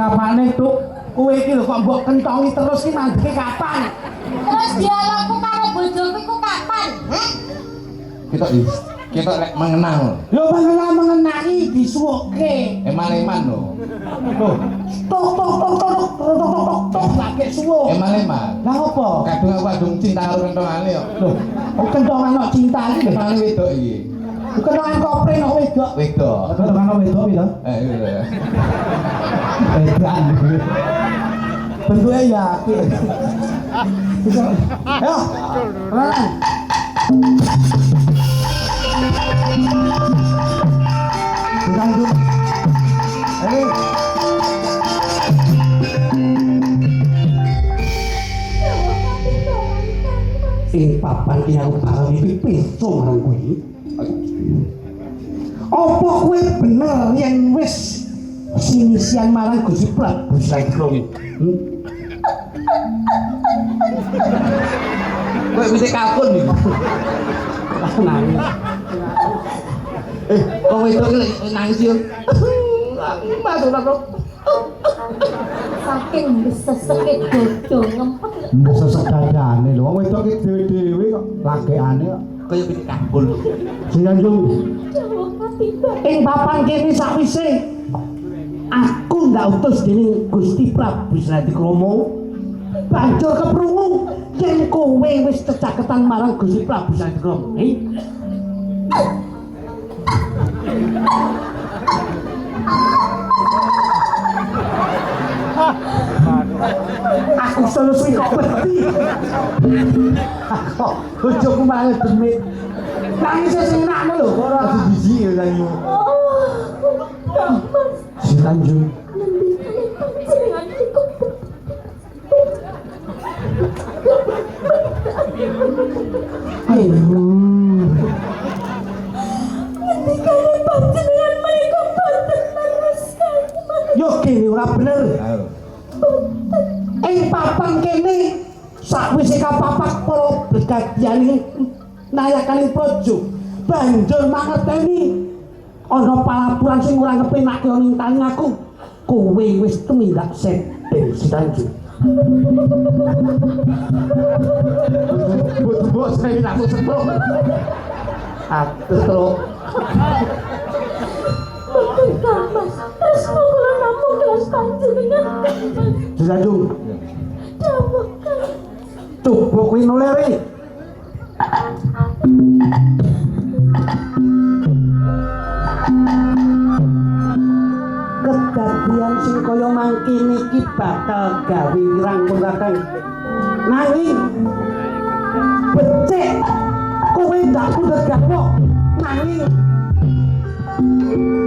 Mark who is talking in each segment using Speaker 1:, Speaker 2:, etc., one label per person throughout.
Speaker 1: Kapane tuk kowe iki lho kok mbok kentongi terus ki mandeke kapan?
Speaker 2: Terus dialogku karo bojoku iku kapan?
Speaker 3: Kita lek mengenang.
Speaker 1: Lho mengenangi disuwuke.
Speaker 3: Eman-eman lho.
Speaker 1: Loh, tok lagi suwuk.
Speaker 3: Eman-eman.
Speaker 1: Lah opo?
Speaker 3: Kadung aku adung cinta karo kentongane yo.
Speaker 1: Loh, kentongan kok cinta iki lho.
Speaker 3: Kentongan wedok iki.
Speaker 1: Kentongan kopre kok wedok.
Speaker 3: Wedok.
Speaker 1: Kentongan wedok piro?
Speaker 3: Iya.
Speaker 1: Edan. Bentuknya yakin. Ayo, Ran. Lanjut. Ayo. Papan ki aku bakal pipiso marang kowe. Apa kowe bener yen wis sinisian marang Gusti Prabu Saikrom?
Speaker 3: Kowe bisa kapun iki.
Speaker 1: Nangis.
Speaker 3: Wong wedok iki nangis yo. Masuk.
Speaker 2: Saking beseseke dodo ngempet.
Speaker 1: Besesek dadane lho, wong wedok iki dhewe-dhewe kok lagekane kok
Speaker 3: Kaya bisa kapun.
Speaker 1: Sinanjung.
Speaker 2: Jawab tiba.
Speaker 1: Ing papan kene sakwise aku ndak utus dening Gusti Prabu Saikrom. Banjur keprungu yen kowe wis cecaketan marang Gusti Prabu Saikrom. Aku selesai kok beti. Kok bojoku malah demit. Nangis sing enakno lho, ora jijik ya nangis. Si Tanjung. Ayo.
Speaker 2: Ngendikane panjenengan menika boten neruskan.
Speaker 1: Yo kene ora bener. Ing papan kene sakwise kapapak para brigadiane nayakaning praja banjur mangerteni ana palapuran sing ora ngepenake ning talingaku. Kowe wis tumindak setting Si Tanjung. Mbok sing aku sepro. Terus
Speaker 2: Mas, terus kula namung kelas panjenengan.
Speaker 1: Si Tanjung.
Speaker 2: Jawab.
Speaker 1: Coba kuwi noleri. Kedadian sing kaya mangkene iki bakal gawe irang-irang. Nanging becik kowe ndak kudu gawe. Nanging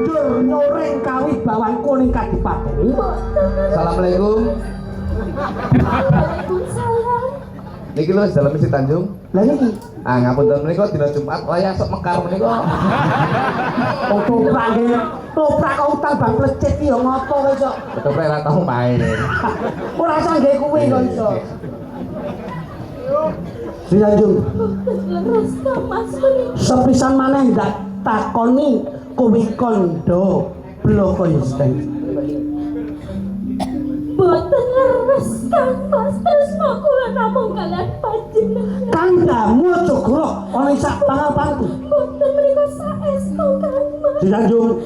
Speaker 1: dur nyoreng kawibawanku ning kadipaten.
Speaker 3: Assalamualaikum.
Speaker 2: Waalaikumsalam.
Speaker 3: Niki lho dalam Si Tanjung.
Speaker 1: Lah niki
Speaker 3: Ngapunten menika dina Jumat wayah sok mekar menika.
Speaker 1: toprak kok utang bang plecet iki ya ngopo kowe sok.
Speaker 3: Ketoprak ora tau main.
Speaker 1: Ora iso nggae kuwe kok iso. Si Tanjung.
Speaker 2: Leres Mas menika.
Speaker 1: Sepisan maneh ndak takoni kowe kandha bloko ya Si Tanjung.
Speaker 2: Boten leres Mas, terus kula namung kalian panjenengan.
Speaker 1: Kandamu aja grok ana ing sak pangapanku.
Speaker 2: Boten menika saestu Mas.
Speaker 1: Si Tanjung.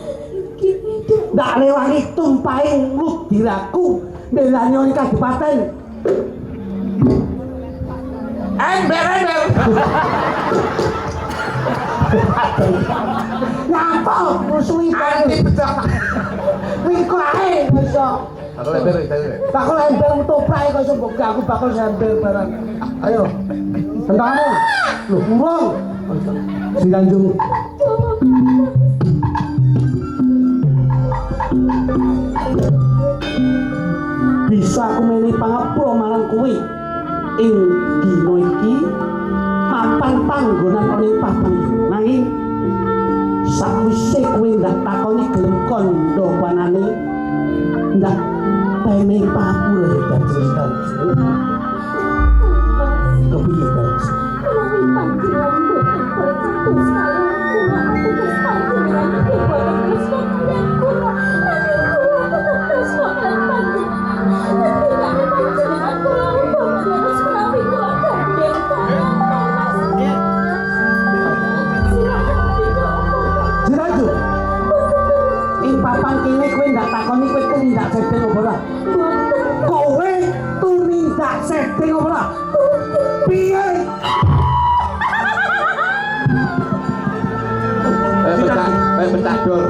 Speaker 1: Ndak rewangi tumpaing ludiraku mbelani ing kadipaten.
Speaker 3: Ember.
Speaker 1: Ngapa musuhi
Speaker 3: Anti pecah.
Speaker 1: Kuwi kok ae iso.
Speaker 3: Aku ember iki.
Speaker 1: Bakal ember toprak kok iso mbok aku bakal ember barang. Ayo. Tentamu. Lho, urung. Si Tanjung. Bisa aku menehi pangapura marang kowe ing dina iki mapan panggonan ana ing papan nanging sakwise kowe ndak takoni gelem kandha panane ndak menehi pangapura dadi Tanjung. Kepiye Tanjung?
Speaker 2: Kami panjenengan boten percatus kalian kula ateges panjenengan iki boten tresno kalian kula. Nanging kula tetep tresno kalian panjenengan. Ngendikane panjenengan kula umpama terus menawi kula gandeng kalian Mas. Silakan dikompon.
Speaker 1: Si Tanjung. Ing papan kene kowe ndak takoni kowe tumindak setting apa ora?
Speaker 2: Boten.
Speaker 1: Kowe tumindak setting apa ora? Piye?
Speaker 3: Pecah dor.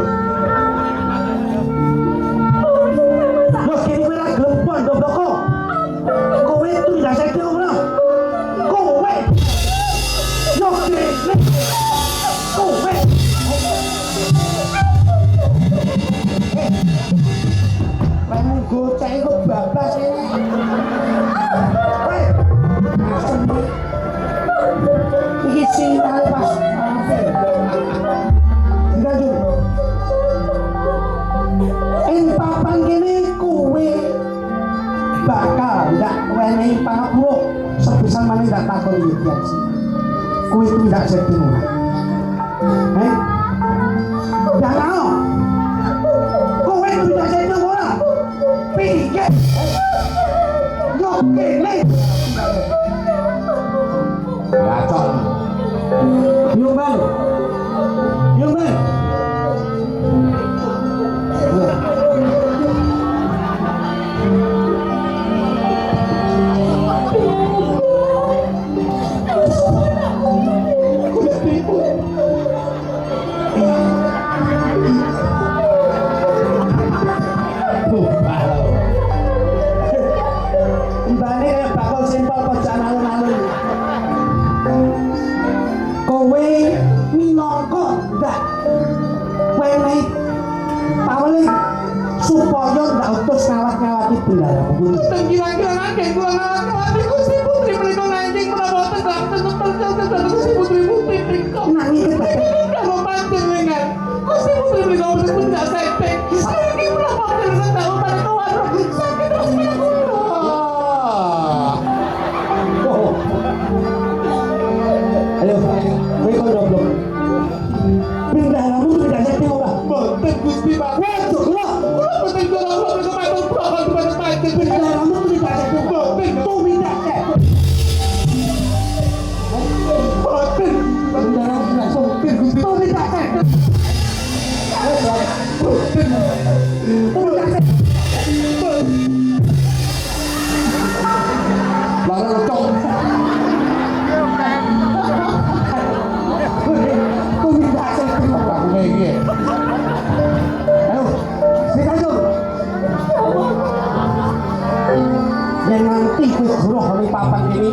Speaker 1: Lho kene kowe ra gelem pondok bloko. Kowe tumindak setting apa ora? Kowe. Yo kene. Kowe. Kamu gocek iku bablas ini. Weh. Iki sing tali pas. Tanjung. Ing papan kene kowe bakal ndak wenehi pangapura sepisan maneh ndak takon iki Yansi. Kowe tindak setting ora? Ndak mau. Kowe tindak setting ora? Piye? Yo kene. Gacon. Yo bang. Yo bang. Mbane kaya bakal simpel pojaan alun-alun. Kowe minangka ndak wenehi paweling supaya ndak utus ngawat-ngawati bendaramu.
Speaker 3: Ten kira-kira nangke kula ngawat-ngawati Gusti Putri menika nanjing menapa tegak tetep Gusti Putri menika.
Speaker 1: Nanging
Speaker 3: Kalau panjenengan Gusti Putri menika utus pundak setting. Iki menapa panjenengan tahu pada kawan sakit terus kula.
Speaker 1: ayo, kowe kondok. Bendaramu tidak setting ora?
Speaker 3: Boten Gusti Pak.
Speaker 1: Waduh, kula
Speaker 3: Boten kula menika matur bakal kepada panjenengan.
Speaker 1: bendaramu tidak setting.
Speaker 3: Boten.
Speaker 1: Tumindak setting.
Speaker 3: Boten.
Speaker 1: Bendaramu tidak setting. Tumindak setting.
Speaker 3: Boten.
Speaker 1: Tumindak setting. Lara lecok. Tumindak setting.
Speaker 3: Aku iki.
Speaker 1: Ayo, si Tanjung. Yen nanti kowe groh ning papan kene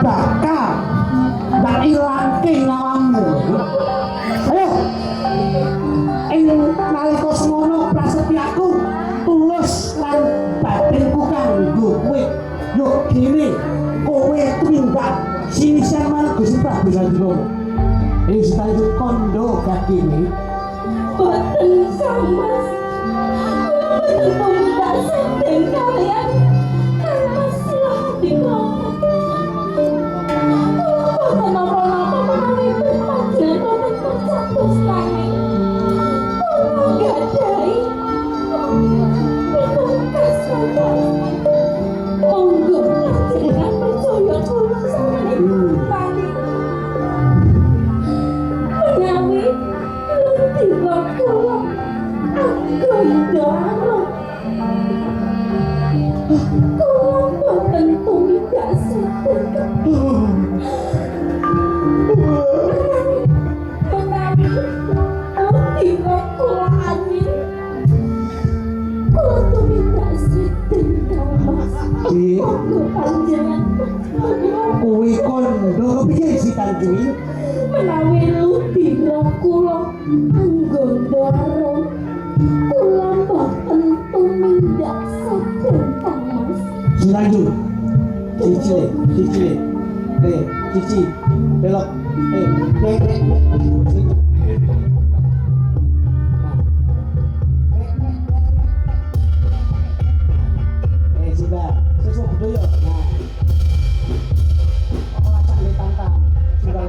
Speaker 1: bakal ndak ilangke nyawamu. Ayo. Ing nalika semono prasetyaku tulus lan batinku kanggo kowe. Yo kene kowe tumindak sinisan marang Gusti Prabu Sandrono. Ing Tanjung kondo kakene
Speaker 2: Boten Mas. Kula boten tumindak setting kalian. Mas silahkan dikompon. Kula boten napa-napa menawi panjenengan boten percatus kalian. Kula gadhahi pitukas Mas. Monggo panjenengan percaya kula sampeyan menawi tiba kula aku ndang
Speaker 1: Piye?
Speaker 2: Monggo panjenengan
Speaker 1: Kuwi kondo kepiye si Tanjung?
Speaker 2: menawi ludira kula anggondaro kula boten tumindak saking Mas.
Speaker 1: Si Tanjung. Cici. Cici. Belok. Sudah. Sesuatu budaya. Nah. Ora sak ditantang. Sudah.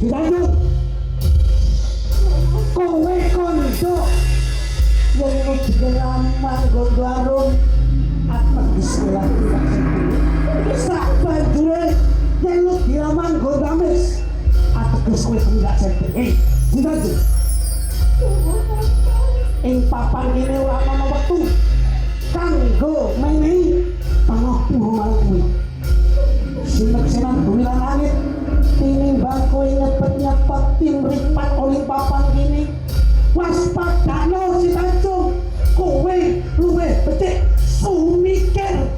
Speaker 1: Ditanjung. Kowe kondo yang ngejelang manggondo arum apa bismillah sak banjure yang lu dia manggondo amis ateges kowe tidak sedih ditanjung ing papan kene ora ana wektu kanggo menehi pangapura marang kowe sinek-sinek bumi lan langit tinimbang kowe nyepet-nyepet timripat oleh papan kene waspadano si Tanjung kowe luwih becik sumikir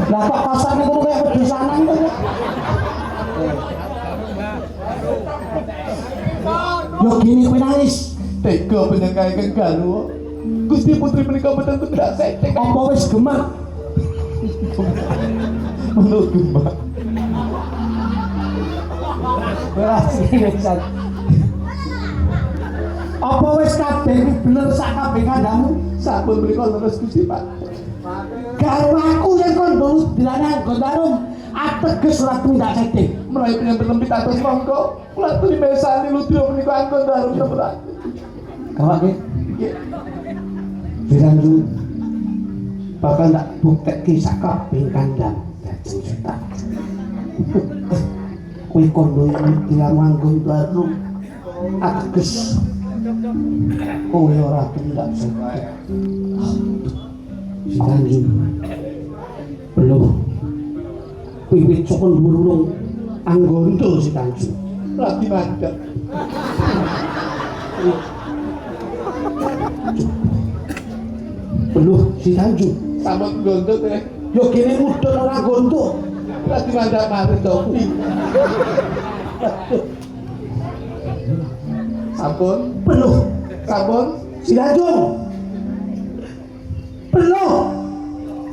Speaker 1: lah kok kasarnya kudu kayak pedesanan tuh yo gini kowe nangis
Speaker 3: Tega penyangkai galuh. Gusti putri menika bener-bener setek.
Speaker 1: apa wis gemak
Speaker 3: Menurut gemak.
Speaker 1: apa wis kabeh iki bener sak kabeh kandhamu
Speaker 3: Sampun menika leres Gusti Pak.
Speaker 1: karo aku yang kondo dilanang gondarum ateges ora tindak sedih
Speaker 3: Mulai penyambut atus monggo. Kula tuli mesani ludra menika anggon darum temenan.
Speaker 1: kawake
Speaker 3: Nggih.
Speaker 1: Ditanjung bakal tak bukteki sak kabeh kandhang dadi setan kowe kondo dilamanggon darum ateges kowe ora tindak sedih Ditanjung belum piwit saka dhuwur anggondo si Tanjung
Speaker 3: Lagi mandek.
Speaker 1: belum si Tanjung
Speaker 3: Sampun gondo teh.
Speaker 1: yo kene mudhun ora gondo
Speaker 3: Lagi mandek mari topi. Sampun.
Speaker 1: belum
Speaker 3: Sampun.
Speaker 1: si Tanjung belum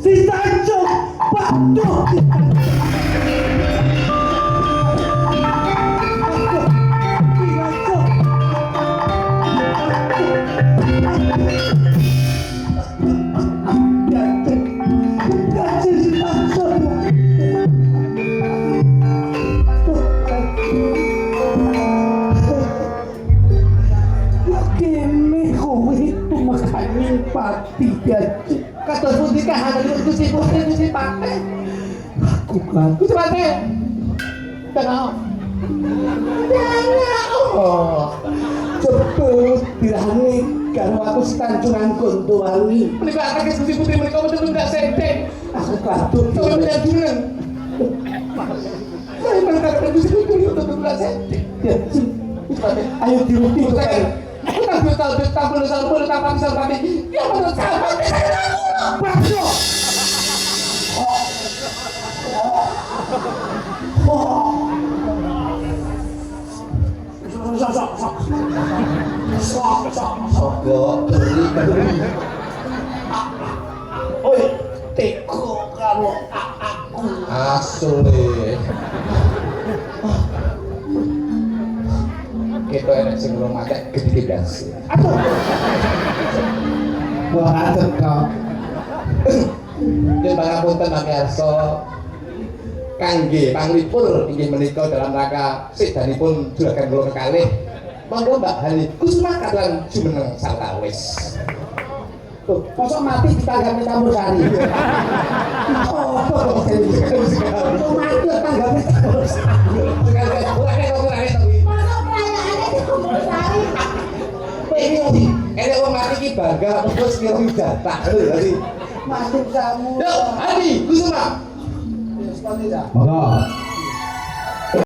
Speaker 1: si Tanjung waduh si pati gaji
Speaker 3: Kados pundi kahanan Gusti putri Gusti Pate.
Speaker 1: aku kan
Speaker 3: Gusti Pate. Tengah.
Speaker 1: oh cepet dirani karo aku si Tanjungan Gondo Wangi
Speaker 3: Menika ateges Gusti putri menika bener-bener setek.
Speaker 1: aku kadut
Speaker 3: Coba lihat dulu. Saya mengatakan Gusti putri bener-bener setek.
Speaker 1: ayo diruti
Speaker 3: Aku tak tahu tampil sampai dia mau sampai
Speaker 1: Bro. Oi, teko karo aku.
Speaker 4: Asli. Kita enak sing urung matek gede blas.
Speaker 1: Aduh. Wah, teko.
Speaker 4: Yen pangapunten pamirsa kangge panglipur inggih menika dalam rangka sedanipun juragan kula kekalih. Monggo Mbak Hani Kusma kalian jumeneng sawetawis.
Speaker 1: Tuh, masa mati ditanggapnya campur sari. Oh, kok mati tanggapnya campur sari.
Speaker 2: Masa perayaannya campur sari?
Speaker 4: Ini wong mati iki bangga terus kira jatah lho tadi.
Speaker 1: Masuk kamu.
Speaker 4: Yo, Adi, Kusuma.
Speaker 1: Respon tidak.
Speaker 5: Monggo.